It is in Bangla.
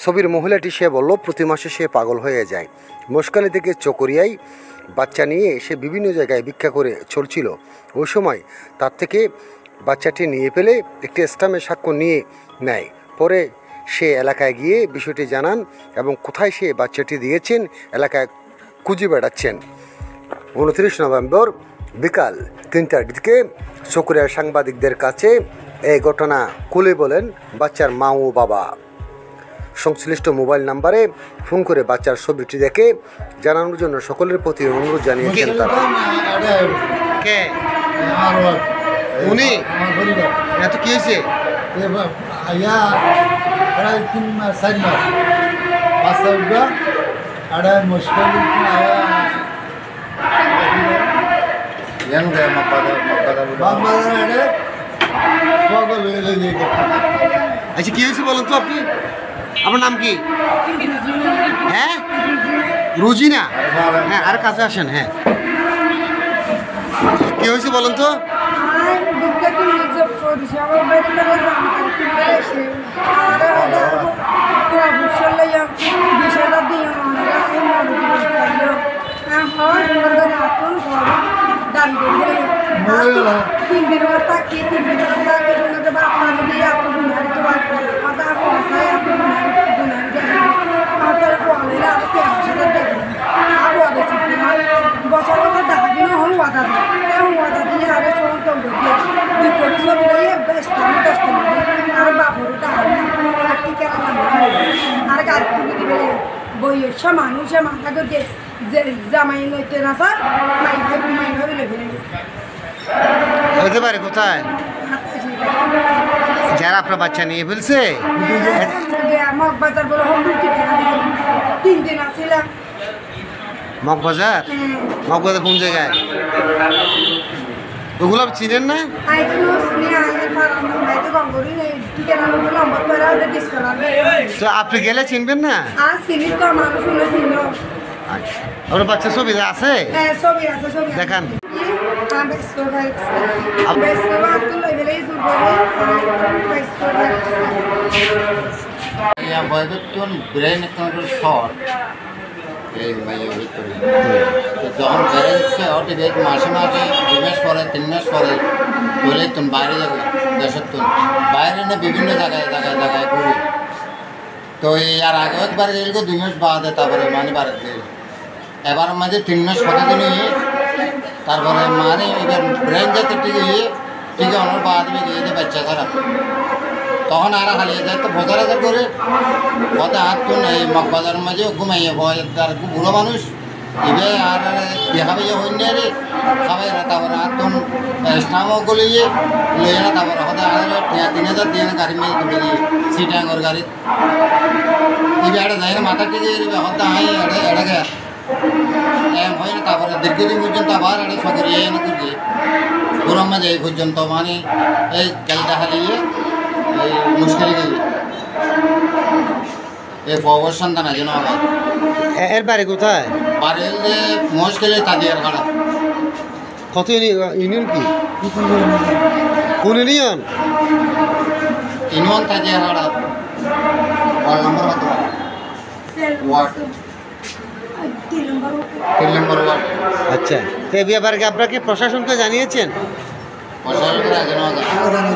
ছবির মহিলাটি সে বলল প্রতি মাসে সে পাগল হয়ে যায়। মশকালি থেকে চকরিয়ায় বাচ্চা নিয়ে সে বিভিন্ন জায়গায় ভিক্ষা করে চলছিল। ওই সময় তার থেকে বাচ্চাটি নিয়ে ফেলে একটি স্ট্যাম্পের স্বাক্ষর নিয়ে নেয়। পরে সে এলাকায় গিয়ে বিষয়টি জানান এবং কোথায় সে বাচ্চাটি দিয়েছেন এলাকায় খুঁজে বেড়াচ্ছেন। 29 নভেম্বর বিকাল 3টার দিকে চকরিয়ার সাংবাদিকদের কাছে এই ঘটনা খুলে বলেন বাচ্চার মা ও বাবা। সংশ্লিষ্ট মোবাইল নাম্বারে ফোন করে বাচ্চার ছবিটি দেখে জানানোর জন্য সকলের প্রতি অনুরোধ জানিয়েছেন তারা। উনি এত কি হয়েছে? প্রায় 3 মাস 4 মাস বাচ্চা উঠবা আর মুশকিল আচ্ছা কি হয়েছে বলুন তো আপনি? আপনার নাম কি? হ্যাঁ রুজিনা। হ্যাঁ আর কাছে আসেন। হ্যাঁ কি হয়েছে বলুন তো? বয়সা মানুষের মাথা করছে যে জামাই লইতে না স্যার হতে পারে কোথায় যারা আপনার বাচ্চা নিয়ে ফেলছে? মগবাজার বলে 3 দিন আসছিলাম। মগবাজার? মগবাজার কোন জায়গায়? ওগুলো চিনেন না? তো আপনি গেলে চিনবেন না? আপনার বাচ্চা ছবি আছে? দেখান। ব্রেন শর্ট যখন বেড়েছে ওটিকে মাসে মাসে 2 মাস পরে 3 মাস পরে বলে তুমি বাইরে যাবে দেশের তুমি বাইরে না বিভিন্ন জায়গায় ঘুরি। তো আর আগে একবার গেল 2 মাস বাদে তারপরে মানে বাড়ি গেল এবার মাঝে 3 মাস কতদিন তারপরে মানে এবার ব্রেন যাতে টিকে অনেক বাদ গিয়ে বাচ্চা খারাপ তখন আর হারিয়ে যায়। তো বজার করে কত হাত তো এই মগবাজারের মাঝে ঘুমাইয়ে ভয় আর বুড়ো মানুষ এবার আর দেখাবে যে হইনি রে খাবে না তারপরে হাত তো স্টামও গলিয়ে লইয়ে না তারপরে হতে 3,000 দিয়ে না গাড়ি মেয়ে তুলে দিয়ে সিটাঙ্গর গাড়ি এবার এটা যায় না মাথা টিকে হতে হাই এটাকে হয় না তারপরে দীর্ঘদিন পর্যন্ত আবার এটা সকরিয়ে এনে করছে গরম মাঝে এই পর্যন্ত মানে এই ক্যালটা হারিয়ে এই মুশকিল গেলে এই খবর সন্তান আছে না আমার এর বাড়ি কোথায়? বাড়ি মুশকিলে তাদের খাড়া। কত ইউনিয়ন কি কোন ইউনিয়ন? ইউনিয়ন তাদের খাড়া ওয়ার্ড নাম্বার কত? ওয়ার্ড 3 নম্বর ওয়ার্ড। আচ্ছা তো এই ব্যাপারে আপনাকে প্রশাসনকে জানিয়েছেন? প্রশাসনকে জানানো